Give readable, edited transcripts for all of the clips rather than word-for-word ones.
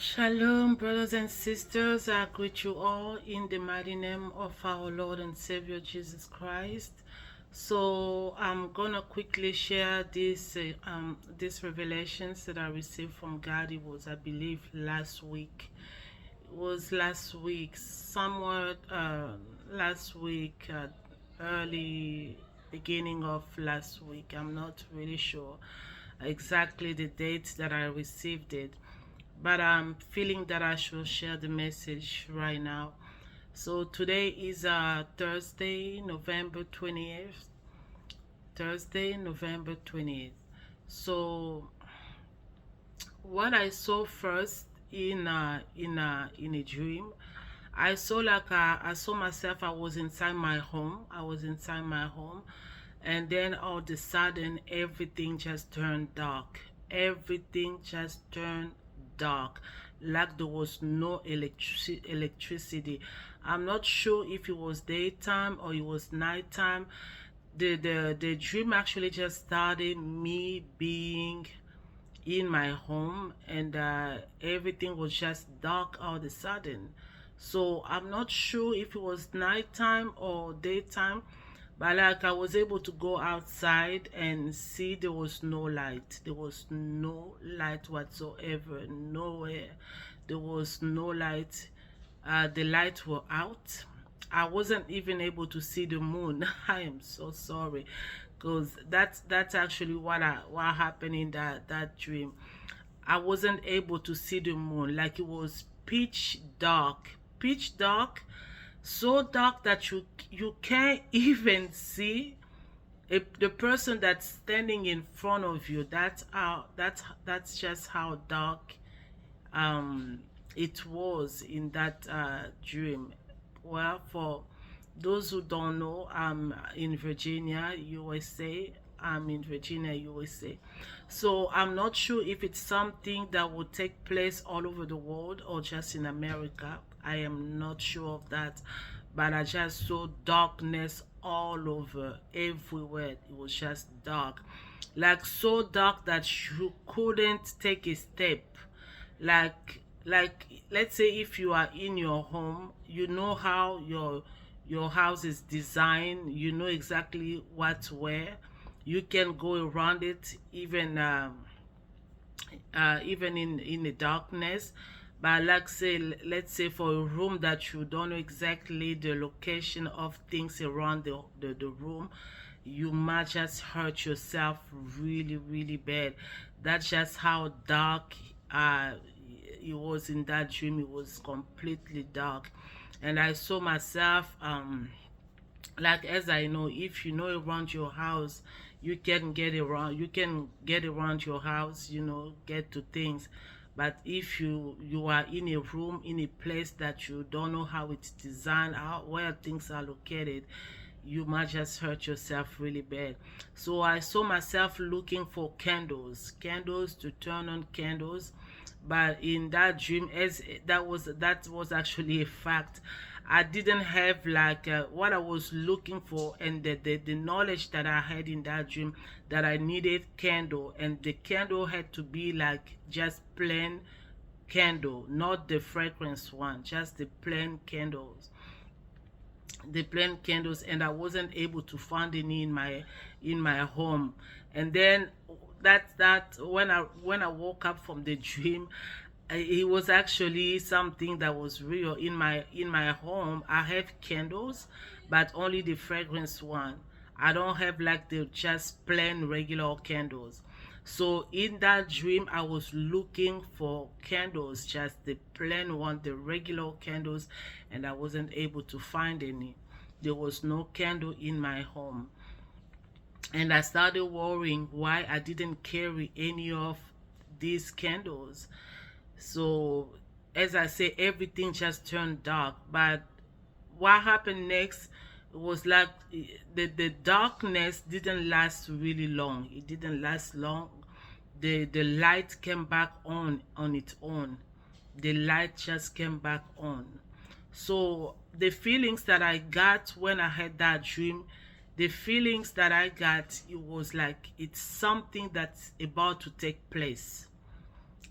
Shalom, brothers and sisters. I greet you all in the mighty name of our Lord and Savior Jesus Christ. So I'm gonna quickly share these revelations that I received from God. It was, I believe, last week. It was last week, somewhat last week, early beginning of last week. I'm not really sure exactly the date that I received it, but I'm feeling that I should share the message right now. So today is Thursday, November 20th. Thursday, November 20th. So what I saw first in a dream, I saw I saw myself. I was inside my home. I was inside my home, and then all of a sudden everything just turned dark. Everything just turned dark, like there was no electricity. I'm not sure if it was daytime or it was nighttime. The dream actually just started me being in my home, and everything was just dark all of a sudden. So I'm not sure if it was nighttime or daytime, but like I was able to go outside and see there was no light. There was no light whatsoever, nowhere. There was no light. The lights were out. I wasn't even able to see the moon. I am so sorry, because that's actually what happened in that dream. I wasn't able to see the moon. Like it was pitch dark, so dark that you can't even see the person that's standing in front of you. That's just how dark um it was in that dream. Well, for those who don't know, I'm in Virginia, USA. I'm in Virginia, USA. So I'm not sure if it's something that will take place all over the world or just in America. I am not sure of that. But I just saw darkness all over, everywhere. It was just dark. Like so dark that you couldn't take a step. Like let's say if you are in your home, you know how your house is designed, you know exactly what's where. You can go around it, even in the darkness. But like say, let's say for a room that you don't know exactly the location of things around the room, you might just hurt yourself really, really bad. That's just how dark uh it was in that dream. It was completely dark, and I saw myself, like, as I know, if you know around your house, you can get around your house, get to things. But if you are in a room, in a place that you don't know how it's designed, how where things are located, you might just hurt yourself really bad. So I saw myself looking for candles to turn on candles. But in that dream, as that was actually a fact, I didn't have like what I was looking for, and the knowledge that I had in that dream, that I needed candle, and the candle had to be like just plain candle, not the fragrance one, just the plain candles, and I wasn't able to find any in my home. And then that when I woke up from the dream, it was actually something that was real. In my home, I have candles, but only the fragrance one. I don't have like the just plain regular candles. So in that dream, I was looking for candles, just the plain one, the regular candles, and I wasn't able to find any. There was no candle in my home. And I started worrying why I didn't carry any of these candles. So, as I say, everything just turned dark. But what happened next was like the darkness didn't last really long. It didn't last long. The light came back on its own. The light just came back on. So the feelings that I got when I had that dream, the feelings that I got, it was like it's something that's about to take place.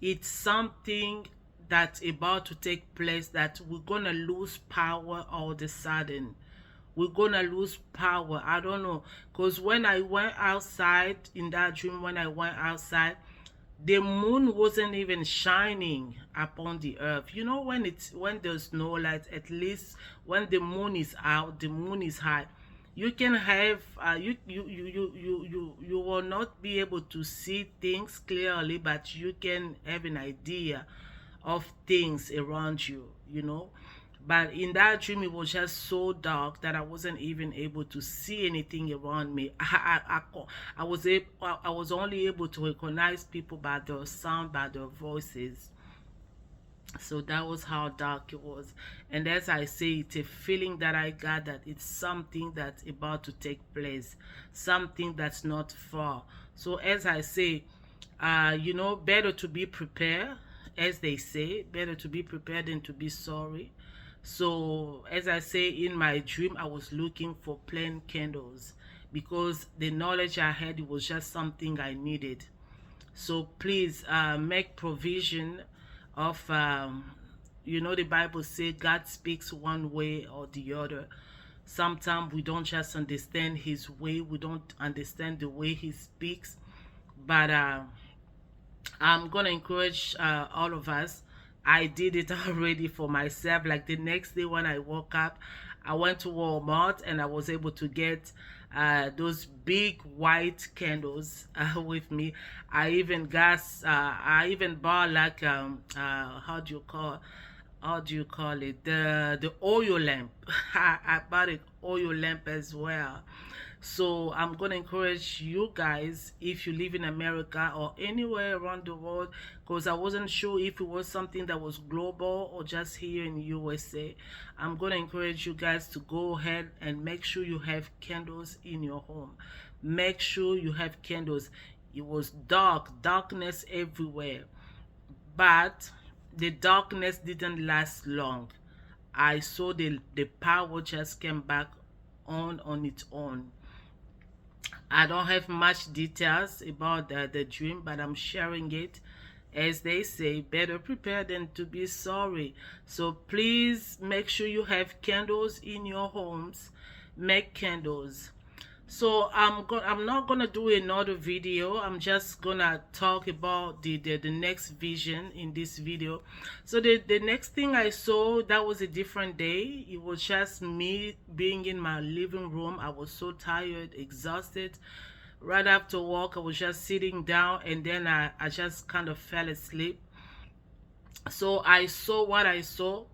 It's something that's about to take place, that we're gonna lose power all of a sudden. We're gonna lose power. I don't know. Because when I went outside in that dream, when I went outside, the moon wasn't even shining upon the earth. You know, when there's no light, at least when the moon is out, the moon is high, you can have you will not be able to see things clearly, but you can have an idea of things around you, you know. But in that dream, it was just so dark that I wasn't even able to see anything around me. I was only able to recognize people by their sound, by their voices. So that was how dark it was. And as I say, it's a feeling that I got, that it's something that's about to take place, something that's not far. So as I say, you know, better to be prepared, as they say, better to be prepared than to be sorry. So as I say, in my dream, I was looking for plain candles, because the knowledge I had, it was just something I needed. So please, make provision of, you know, the Bible says God speaks one way or the other. Sometimes we don't just understand his way, we don't understand the way he speaks. But I'm gonna encourage all of us. I did it already for myself. Like the next day when I woke up, I went to Walmart and I was able to get those big white candles with me. I even bought like how do you call it, the oil lamp. I bought an oil lamp as well. So I'm gonna encourage you guys, if you live in America or anywhere around the world, because I wasn't sure if it was something that was global or just here in USA. I'm gonna encourage you guys to go ahead and make sure you have candles in your home. Make sure you have candles. It was darkness everywhere, but the darkness didn't last long. I saw the power just came back on its own. I don't have much details about the dream, but I'm sharing it. As they say, better prepared than to be sorry. So please make sure you have candles in your homes. Make candles. So I'm not gonna do another video. I'm just gonna talk about the next vision in this video. So the next thing I saw, that was a different day. It was just me being in my living room. I was so tired, exhausted. Right after work, I was just sitting down, and then I just kind of fell asleep. So I saw what I saw.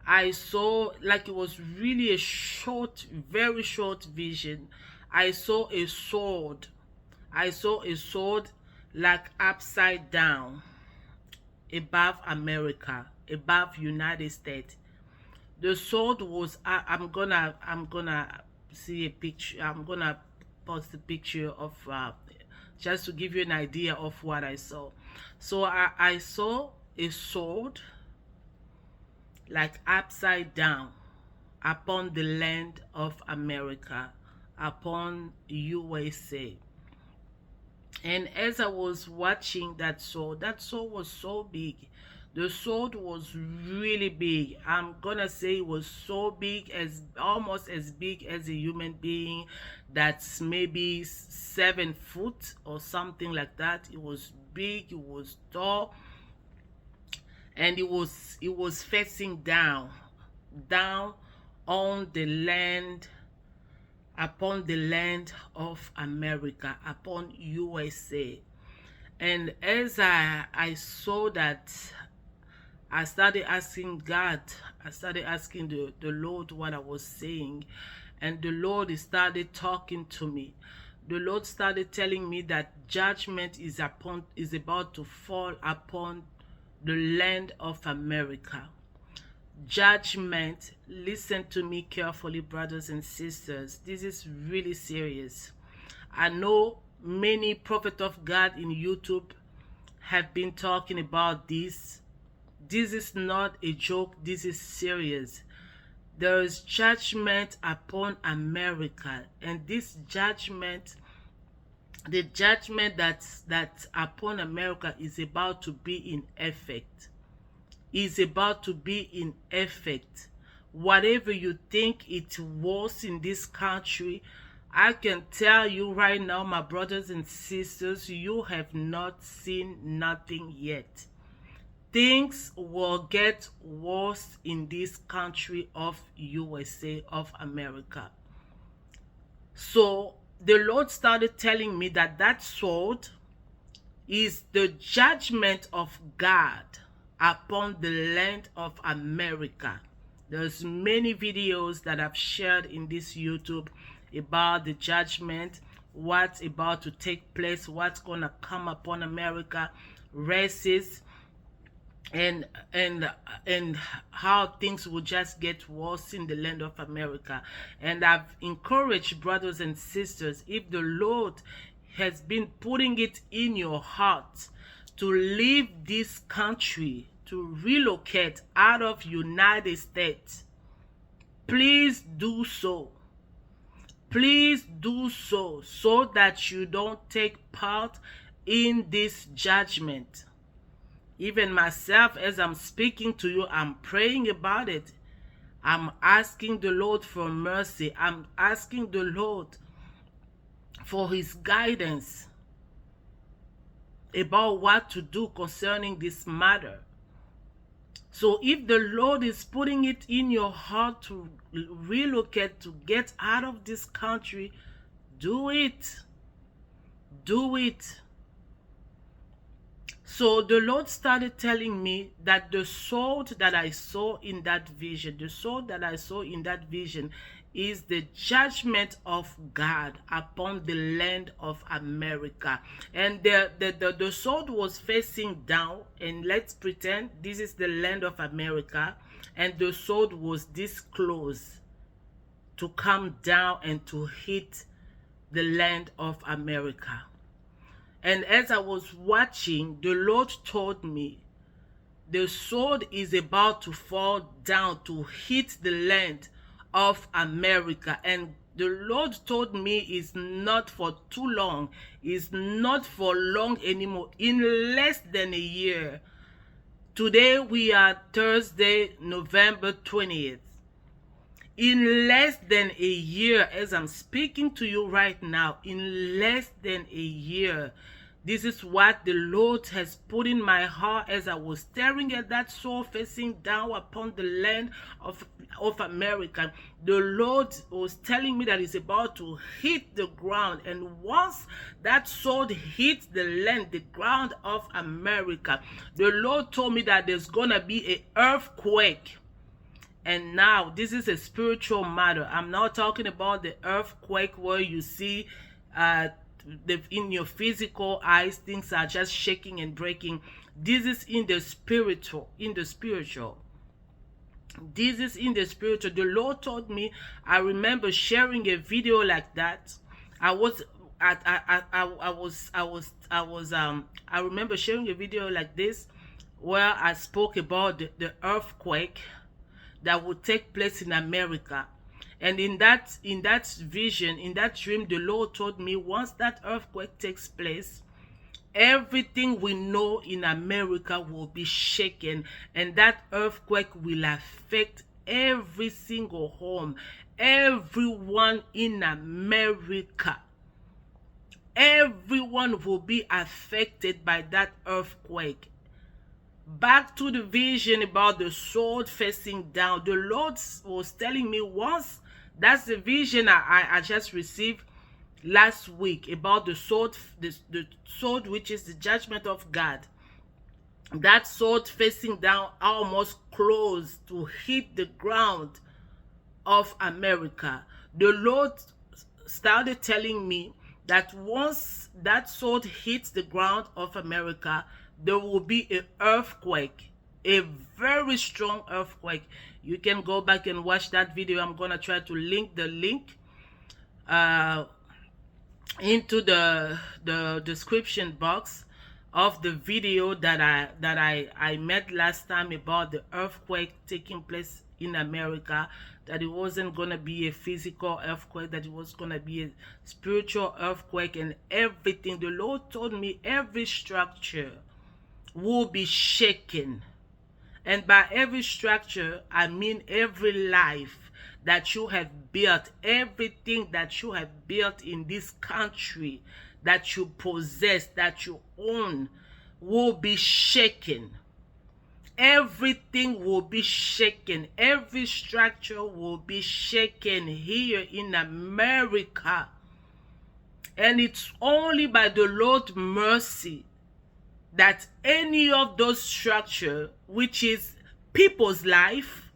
I saw, like, it was really a short, very short vision. I saw a sword. I saw a sword like upside down above America, above United States. The sword was, I'm gonna see a picture. I'm gonna post a picture of, just to give you an idea of what I saw. So I saw a sword like upside down upon the land of America, upon USA. And as I was watching that sword was so big. The sword was really big. I'm gonna say it was so big, as almost as big as a human being, that's maybe 7 foot or something like that. It was big, it was tall, and it was facing down on the land, upon the land of America, upon USA. And as I saw that, I started asking God, I started asking the Lord what I was saying, and the Lord started talking to me. The Lord started telling me that judgment is about to fall upon the land of America. Judgment, listen to me carefully, brothers and sisters. This is really serious. I know many prophets of God in YouTube have been talking about this. This is not a joke, this is serious. There is judgment upon America, and this judgment, the judgment that's upon America, is about to be in effect. is about to be in effect. Whatever you think it was in this country, I can tell you right now, my brothers and sisters, you have not seen nothing yet. Things will get worse in this country of USA, of America. So the Lord started telling me that that sword is the judgment of God upon the land of America. There's many videos that I've shared in this YouTube about the judgment, what's about to take place, what's gonna come upon America, races, and how things will just get worse in the land of America. And I've encouraged brothers and sisters, if the Lord has been putting it in your heart to leave this country, to relocate out of United States, please do so. Please do so, so that you don't take part in this judgment. Even myself, as I'm speaking to you, I'm praying about it. I'm asking the Lord for mercy. I'm asking the Lord for his guidance about what to do concerning this matter. So if the Lord is putting it in your heart to relocate, to get out of this country, do it. Do it. So the Lord started telling me that the sword that I saw in that vision, is the judgment of God upon the land of America. And the sword was facing down, and let's pretend this is the land of America, and the sword was this close to come down and to hit the land of America. And as I was watching, the Lord told me the sword is about to fall down to hit the land of America. And the Lord told me it's not for too long. It's not for long anymore. In less than a year. Today we are Thursday, November 20th. In less than a year, as I'm speaking to you right now, in less than a year, this is what the Lord has put in my heart as I was staring at that sword facing down upon the land of America. The Lord was telling me that it's about to hit the ground. And once that sword hits the land, the ground of America, the Lord told me that there's going to be an earthquake. And now, this is a spiritual matter. I'm not talking about the earthquake where you see in your physical eyes, things are just shaking and breaking. This is in the spiritual. This is in the spiritual. The Lord told me, I remember sharing a video like that. I remember sharing a video like this where I spoke about the earthquake that would take place in America. And in that vision, in that dream, the Lord told me once that earthquake takes place, everything we know in America will be shaken, and that earthquake will affect every single home, everyone in America. Everyone will be affected by that earthquake. Back to the vision about the sword facing down. The Lord was telling me once, that's the vision I just received last week about the sword, the sword which is the judgment of God. That sword facing down almost close to hit the ground of America. The Lord started telling me that once that sword hits the ground of America, there will be an earthquake, a very strong earthquake. You can go back and watch that video. I'm gonna try to link the link into the description box of the video that I made last time about the earthquake taking place in America. That it wasn't gonna be a physical earthquake, that it was gonna be a spiritual earthquake, and everything. The Lord told me every structure will be shaken. And by every structure, I mean every life that you have built, everything that you have built in this country, that you possess, that you own, will be shaken. Everything will be shaken. Every structure will be shaken here in America. And it's only by the Lord's mercy that any of those structures, which is people's life,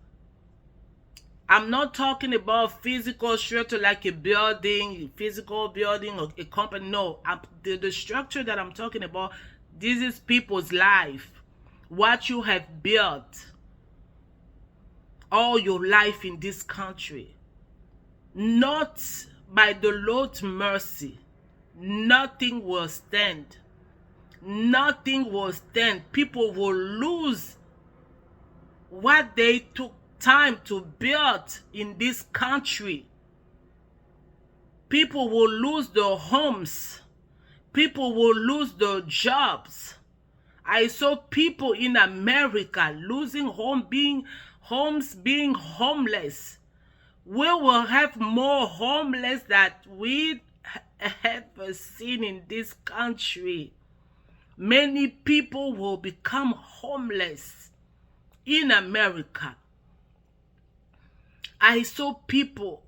I'm not talking about physical structure like a building, physical building or a company. No, the structure that I'm talking about, this is people's life. What you have built all your life in this country. Not by the Lord's mercy, nothing will stand. Nothing will stand. People will lose what they took time to build in this country. People will lose their homes. People will lose their jobs. I saw people in America losing homes, being homeless. We will have more homeless that we ever seen in this country. Many people will become homeless in America. I saw people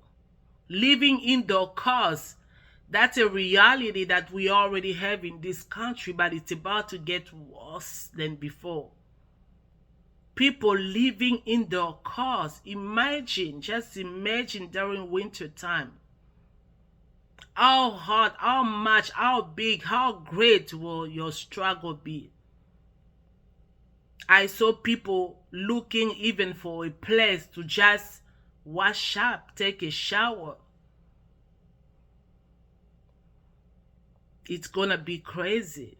living in their cars. That's a reality that we already have in this country, but it's about to get worse than before. People living in their cars. Just imagine during winter time. How hard, how much, how big, how great will your struggle be? I saw people looking even for a place to just wash up, take a shower. It's gonna be crazy.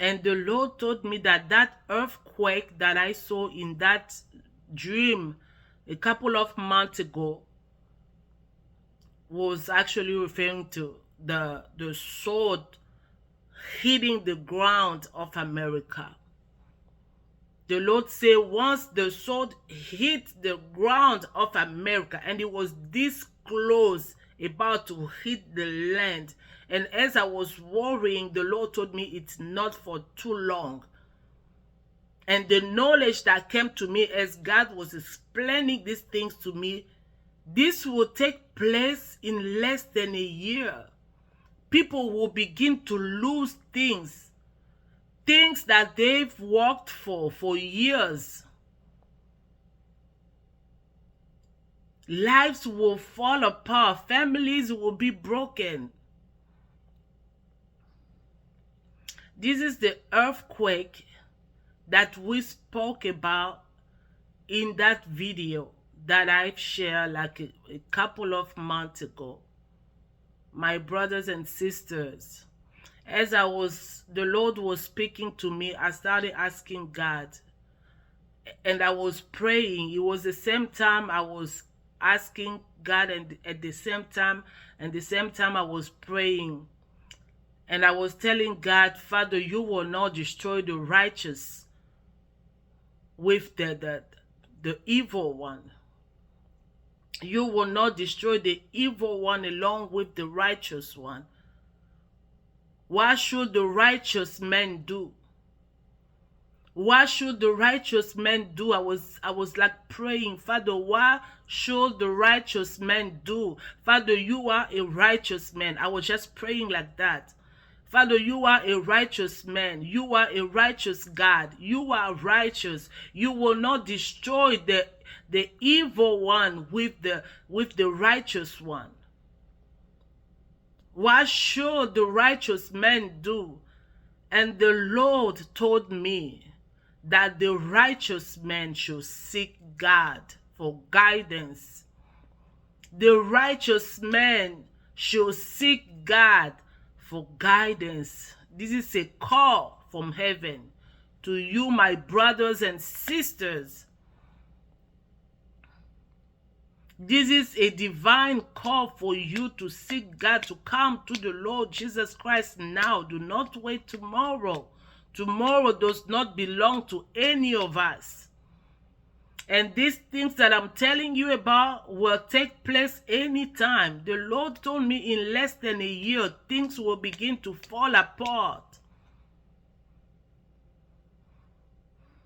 And the Lord told me that that earthquake that I saw in that dream a couple of months ago was actually referring to the sword hitting the ground of America. The Lord said once the sword hit the ground of America, and it was this close, about to hit the land. And as I was worrying, the Lord told me it's not for too long. And the knowledge that came to me as God was explaining these things to me, this will take place in less than a year. People will begin to lose things that they've worked for years. Lives will fall apart. Families will be broken. This is the earthquake that we spoke about in that video that I've shared like a couple of months ago. My brothers and sisters, as the Lord was speaking to me, I started asking God, and I was praying. It was the same time I was asking God, and at the same time I was praying. And I was telling God, Father, you will not destroy the righteous with the evil one. You will not destroy the evil one along with the righteous one. What should the righteous man do? What should the righteous man do? I was like praying, Father, what should the righteous man do? Father, you are a righteous man. I was just praying like that. Father, you are a righteous man. You are a righteous God. You are righteous. You will not destroy the evil one with the righteous one. What should the righteous man do? And the Lord told me that the righteous man should seek God for guidance. The righteous man should seek God for guidance. This is a call from heaven to you, my brothers and sisters. This is a divine call for you to seek God, to come to the Lord Jesus Christ now. Do not wait tomorrow Tomorrow does not belong to any of us. And these things that I'm telling you about will take place anytime. The Lord told me in less than a year, things will begin to fall apart.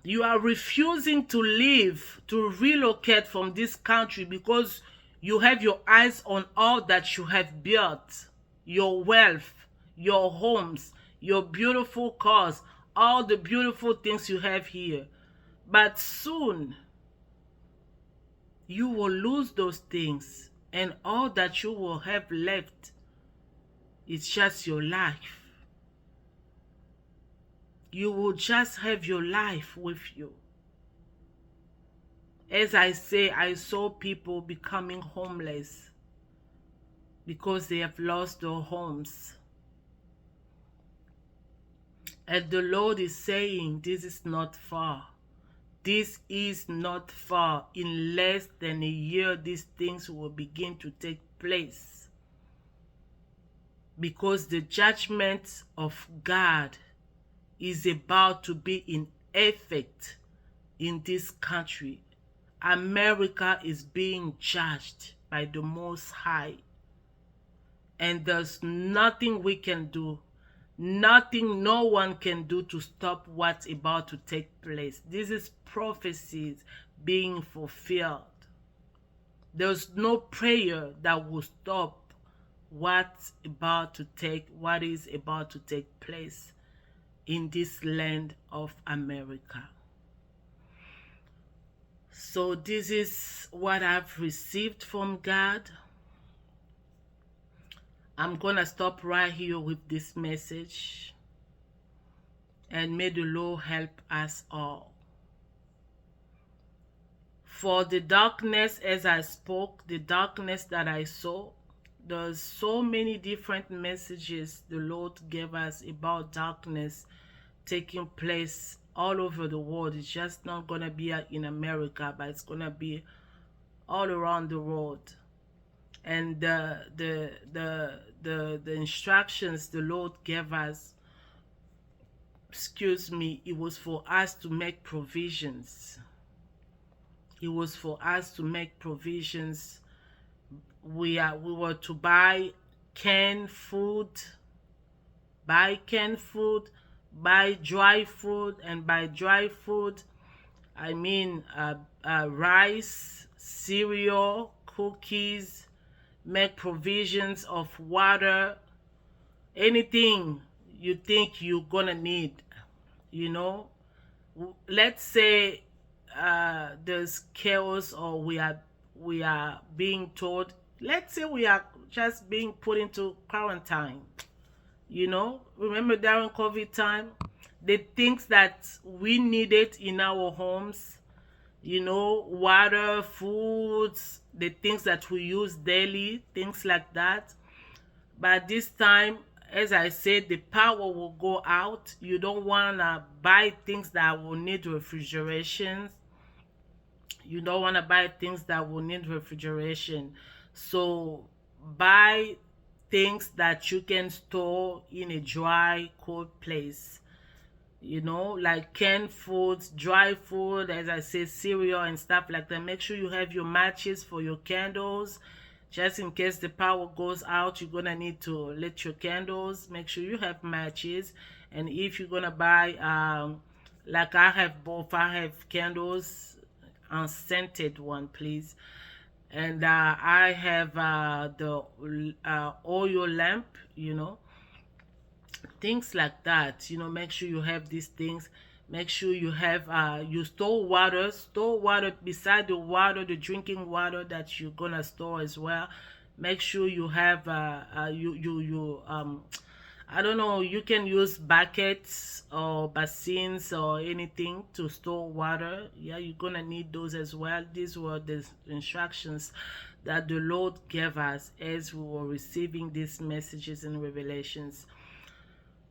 You are refusing to leave, to relocate from this country because you have your eyes on all that you have built, your wealth, your homes, your beautiful cars, all the beautiful things you have here. But soon, you will lose those things, and all that you will have left is just your life. You will just have your life with you. As I say, I saw people becoming homeless because they have lost their homes. And the Lord is saying, this is not far. This is not far. In less than a year, these things will begin to take place. Because the judgment of God is about to be in effect in this country. America is being judged by the Most High. And there's nothing we can do. Nothing no one can do to stop what's about to take place. This is prophecies being fulfilled. There's no prayer that will stop what is about to take place in this land of America. So this is what I've received from God. I'm gonna stop right here with this message, and may the Lord help us all. For the darkness, as I spoke, the darkness that I saw, there's so many different messages the Lord gave us about darkness taking place all over the world. It's just not gonna be in America, but it's gonna be all around the world. And the instructions the Lord gave us, it was for us to make provisions. It was for us to make provisions. We were to buy canned food, buy dry food, and by dry food, I mean rice, cereal, cookies, make provisions of water, anything you think you're gonna need, you know. Let's say there's chaos, or we are being told, let's say we are just being put into quarantine, you know. Remember during COVID time, the things that we needed in our homes, you know, water, foods, the things that we use daily, things like that. But this time, as I said, the power will go out. You don't want to buy things that will need refrigeration. You don't want to buy things that will need refrigeration. So buy things that you can store in a dry, cold place. You know, like canned foods, dry food, as I say, cereal and stuff like that. Make sure you have your matches for your candles. Just in case the power goes out, you're gonna need to lit your candles. Make sure you have matches. And if you're gonna buy, like I have both, I have candles, unscented one, please. And I have the oil lamp, you know, things like that. You know, make sure you have these things. Make sure you have you store water beside the water, the drinking water that you're gonna store as well. Make sure you have I don't know, you can use buckets or basins or anything to store water. Yeah, you're gonna need those as well. These were the instructions that the Lord gave us as we were receiving these messages and revelations.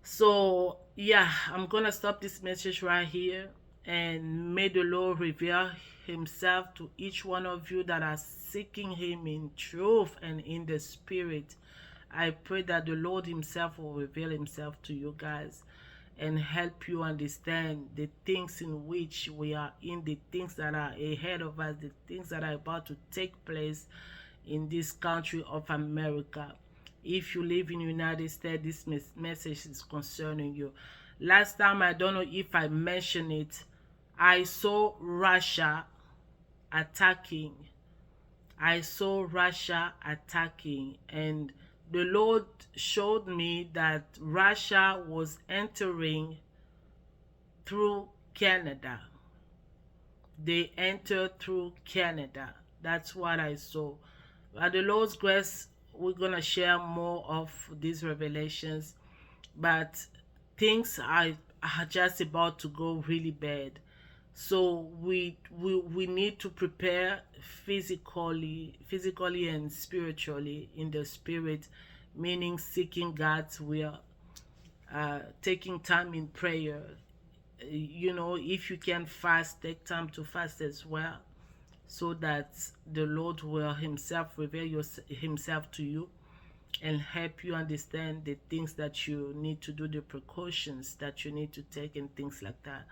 So yeah, I'm gonna stop this message right here, and may the Lord reveal himself to each one of you that are seeking him in truth and in the spirit. I pray that the Lord himself will reveal himself to you guys, and help you understand the things in which we are in, the things that are ahead of us, the things that are about to take place in this country of America. If you live in the United States, this message is concerning you. Last time, I don't know if I mentioned it, I saw Russia attacking. I saw Russia attacking, and the Lord showed me that Russia was entering through Canada. They entered through Canada. That's what I saw. By the Lord's grace, we're going to share more of these revelations, but things are just about to go really bad. So we need to prepare physically and spiritually. In the spirit, meaning seeking God's will, taking time in prayer. You know, if you can fast, take time to fast as well, so that the Lord will himself reveal himself to you and help you understand the things that you need to do, the precautions that you need to take, and things like that.